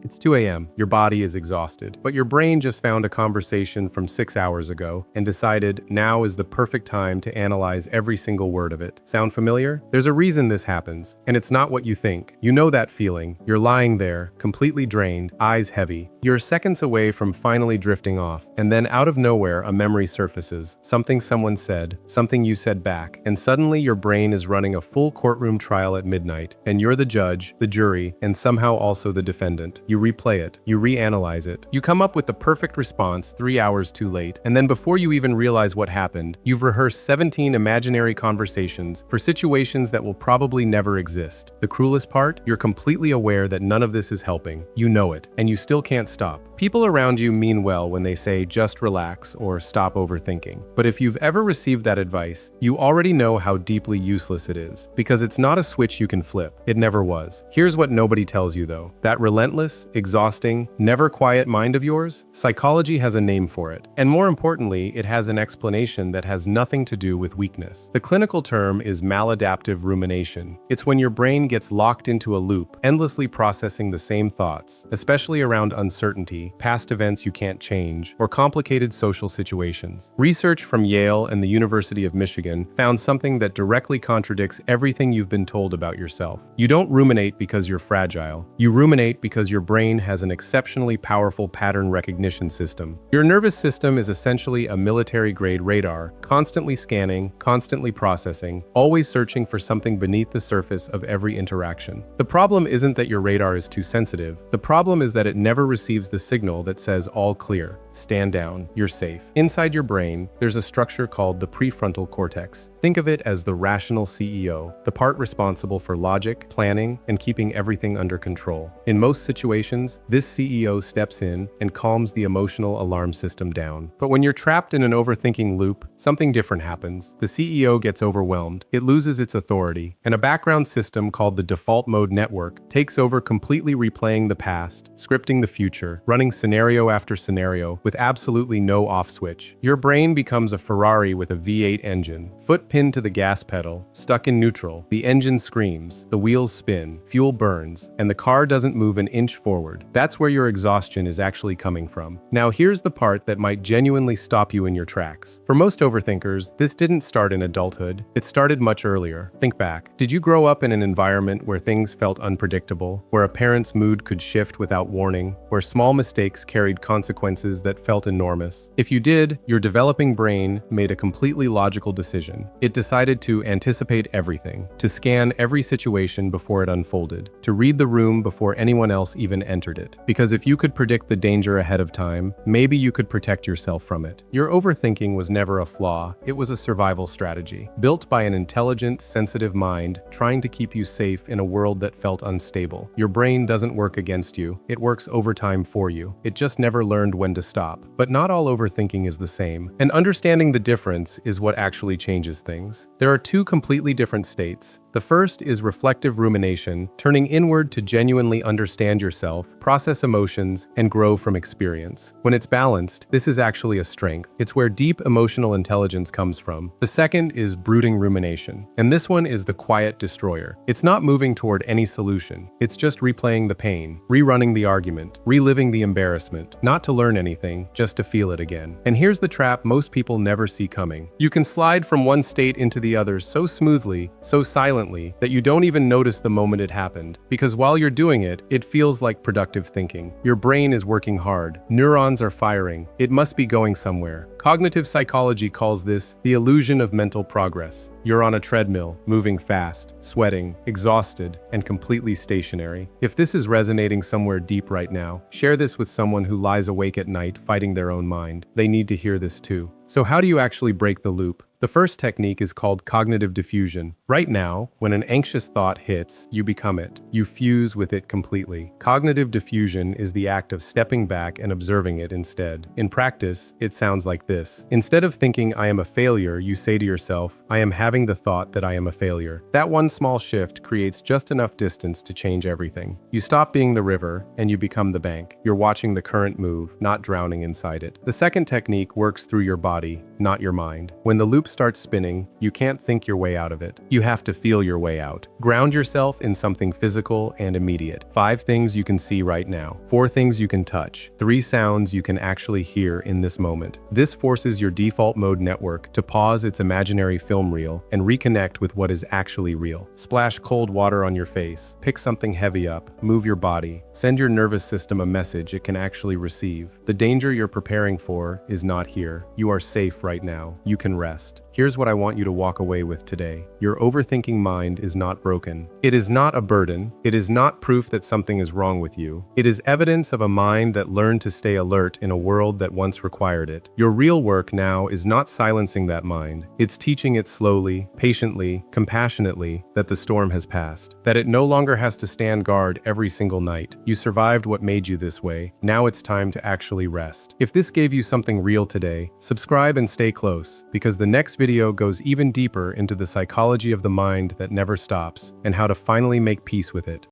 It's 2 a.m. Your body is exhausted, but your brain just found a conversation from 6 hours ago and decided now is the perfect time to analyze every single word of it. Sound familiar? There's a reason this happens, and it's not what you think. You know that feeling. You're lying there, completely drained, eyes heavy. You're seconds away from finally drifting off, and then out of nowhere a memory surfaces. Something someone said, something you said back, and suddenly your brain is running a full courtroom trial at midnight, and you're the judge, the jury, and somehow also the defendant. You replay it, you reanalyze it, you come up with the perfect response 3 hours too late, and then before you even realize what happened, you've rehearsed 17 imaginary conversations for situations that will probably never exist. The cruelest part? You're completely aware that none of this is helping. You know it, and you still can't stop. People around you mean well when they say just relax or stop overthinking. But if you've ever received that advice, you already know how deeply useless it is, because it's not a switch you can flip. It never was. Here's what nobody tells you though. That relentless, exhausting, never quiet mind of yours, psychology has a name for it. And more importantly, it has an explanation that has nothing to do with weakness. The clinical term is maladaptive rumination. It's when your brain gets locked into a loop, endlessly processing the same thoughts, especially around uncertainty, past events you can't change, or complicated social situations. Research from Yale and the University of Michigan found something that directly contradicts everything you've been told about yourself. You don't ruminate because you're fragile. You ruminate because your brain has an exceptionally powerful pattern recognition system. Your nervous system is essentially a military-grade radar, constantly scanning, constantly processing, always searching for something beneath the surface of every interaction. The problem isn't that your radar is too sensitive. The problem is that it never receives the signal that says all clear, stand down, you're safe. Inside your brain, there's a structure called the prefrontal cortex. Think of it as the rational CEO, the part responsible for logic, planning, and keeping everything under control. In most situations, this CEO steps in and calms the emotional alarm system down. But when you're trapped in an overthinking loop, something different happens. The CEO gets overwhelmed, it loses its authority, and a background system called the default mode network takes over, completely replaying the past, scripting the future, running scenario after scenario with absolutely no off switch. Your brain becomes a Ferrari with a V8 engine, foot pinned to the gas pedal, stuck in neutral. The engine screams, the wheels spin, fuel burns, and the car doesn't move an inch forward. That's where your exhaustion is actually coming from. Now here's the part that might genuinely stop you in your tracks. For most overthinkers, this didn't start in adulthood. It started much earlier. Think back. Did you grow up in an environment where things felt unpredictable, where a parent's mood could shift without warning, where small mistakes carried consequences that felt enormous? If you did, your developing brain made a completely logical decision. It decided to anticipate everything, to scan every situation before it unfolded, to read the room before anyone else even entered it. Because if you could predict the danger ahead of time, maybe you could protect yourself from it. Your overthinking was never a flaw, it was a survival strategy, built by an intelligent, sensitive mind trying to keep you safe in a world that felt unstable. Your brain doesn't work against you, it works overtime for you. It just never learned when to stop. But not all overthinking is the same, and understanding the difference is what actually changes things. There are two completely different states. The first is reflective rumination, turning inward to genuinely understand yourself, process emotions, and grow from experience. When it's balanced, this is actually a strength. It's where deep emotional intelligence comes from. The second is brooding rumination, and this one is the quiet destroyer. It's not moving toward any solution. It's just replaying the pain, rerunning the argument, reliving the embarrassment, not to learn anything, just to feel it again. And here's the trap most people never see coming. You can slide from one state into the other so smoothly, so silently, that you don't even notice the moment it happened. Because while you're doing it, it feels like productive thinking. Your brain is working hard. Neurons are firing. It must be going somewhere. Cognitive psychology calls this the illusion of mental progress. You're on a treadmill, moving fast, sweating, exhausted, and completely stationary. If this is resonating somewhere deep right now, share this with someone who lies awake at night fighting their own mind. They need to hear this too. So how do you actually break the loop? The first technique is called cognitive diffusion. Right now, when an anxious thought hits, you become it. You fuse with it completely. Cognitive diffusion is the act of stepping back and observing it instead. In practice, it sounds like this. Instead of thinking I am a failure, you say to yourself, I am having the thought that I am a failure. That one small shift creates just enough distance to change everything. You stop being the river and you become the bank. You're watching the current move, not drowning inside it. The second technique works through your body. not your mind. When the loop starts spinning, you can't think your way out of it. You have to feel your way out. Ground yourself in something physical and immediate. 5 things you can see right now. 4 things you can touch. 3 sounds you can actually hear in this moment. This forces your default mode network to pause its imaginary film reel and reconnect with what is actually real. Splash cold water on your face. Pick something heavy up. Move your body. Send your nervous system a message it can actually receive. The danger you're preparing for is not here. You are safe right now. You can rest. Here's what I want you to walk away with today. Your overthinking mind is not broken. It is not a burden. It is not proof that something is wrong with you. It is evidence of a mind that learned to stay alert in a world that once required it. Your real work now is not silencing that mind. It's teaching it slowly, patiently, compassionately that the storm has passed. That it no longer has to stand guard every single night. You survived what made you this way. Now it's time to actually rest. If this gave you something real today, subscribe and stay close, because the next video goes even deeper into the psychology of the mind that never stops and how to finally make peace with it.